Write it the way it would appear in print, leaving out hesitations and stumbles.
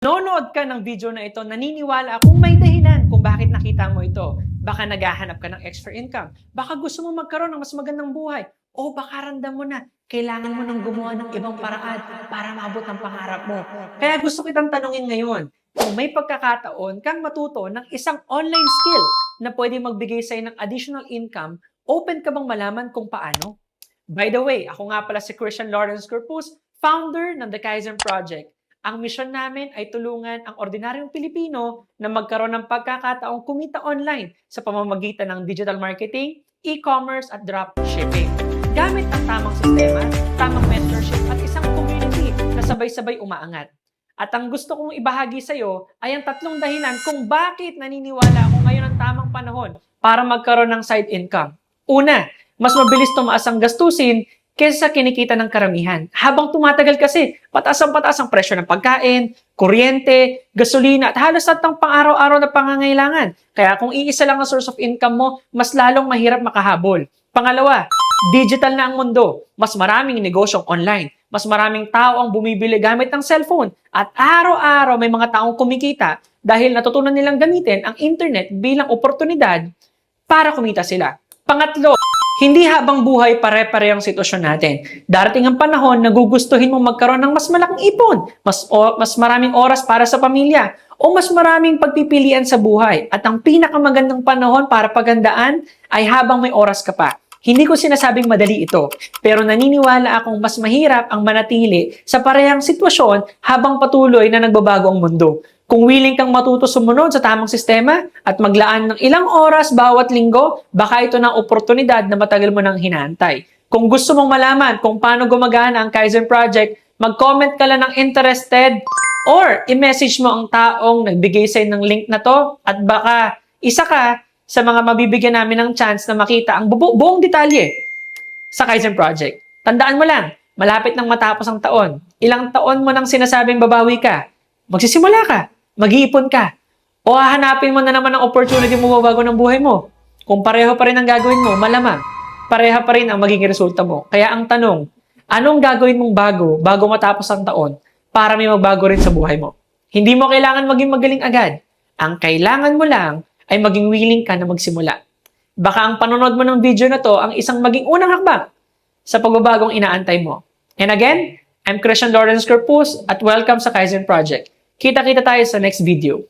Nonood ka ng video na ito, naniniwala akong may dahilan kung bakit nakita mo ito. Baka naghahanap ka ng extra income. Baka gusto mo magkaroon ng mas magandang buhay. O baka ramdam mo na kailangan mo nang gumawa ng ibang paraan para maabot ang pangarap mo. Kaya gusto kitang tanungin ngayon, kung may pagkakataon kang matuto ng isang online skill na pwede magbigay sa'yo ng additional income, open ka bang malaman kung paano? By the way, ako nga pala si Christian Lawrence Corpus, founder ng The Kaizen Project. Ang misyon namin ay tulungan ang ordinaryong Pilipino na magkaroon ng pagkakataong kumita online sa pamamagitan ng digital marketing, e-commerce at dropshipping. Gamit ang tamang sistema, tamang mentorship at isang community na sabay-sabay umaangat. At ang gusto kong ibahagi sa iyo ay ang tatlong dahilan kung bakit naniniwala ako ngayon ang tamang panahon para magkaroon ng side income. Una, mas mabilis tumaas ang gastusin kaysa sa kinikita ng karamihan. Habang tumatagal kasi, pataas ang presyo ng pagkain, kuryente, gasolina, at halos at ang pang-araw-araw na pangangailangan. Kaya kung iisa lang ang source of income mo, mas lalong mahirap makahabol. Pangalawa, digital na ang mundo. Mas maraming negosyong online. Mas maraming tao ang bumibili gamit ng cellphone. At araw-araw may mga taong kumikita dahil natutunan nilang gamitin ang internet bilang oportunidad para kumita sila. Pangatlo, hindi habang buhay pare-pare ang sitwasyon natin. Darating ang panahon na gugustuhin mong magkaroon ng mas malaking ipon, mas maraming oras para sa pamilya, o mas maraming pagpipilian sa buhay. At ang pinakamagandang panahon para pagandaan ay habang may oras ka pa. Hindi ko sinasabing madali ito, pero naniniwala akong mas mahirap ang manatili sa parehang sitwasyon habang patuloy na nagbabago ang mundo. Kung willing kang matuto sumunod sa tamang sistema at maglaan ng ilang oras bawat linggo, baka ito ng oportunidad na matagal mo nang hinahantay. Kung gusto mong malaman kung paano gumagana ang Kaizen Project, mag-comment ka lang ng interested or i-message mo ang taong nagbigay sa'yo ng link na to at baka isa ka sa mga mabibigyan namin ng chance na makita ang buong detalye sa Kaizen Project. Tandaan mo lang, malapit nang matapos ang taon. Ilang taon mo nang sinasabing babawi ka, magsisimula ka. Mag-iipon ka. O hahanapin mo na naman ang opportunity mo mabago ng buhay mo. Kung pareho pa rin ang gagawin mo, malamang pareha pa rin ang magiging resulta mo. Kaya ang tanong, anong gagawin mong bago matapos ang taon para may magbago rin sa buhay mo? Hindi mo kailangan maging magaling agad. Ang kailangan mo lang ay maging willing ka na magsimula. Baka ang panonood mo ng video na to ang isang maging unang hakbang sa pagbabagong inaantay mo. And again, I'm Christian Lawrence Corpus at welcome sa Kaizen Project. Kita-kita tayo sa next video.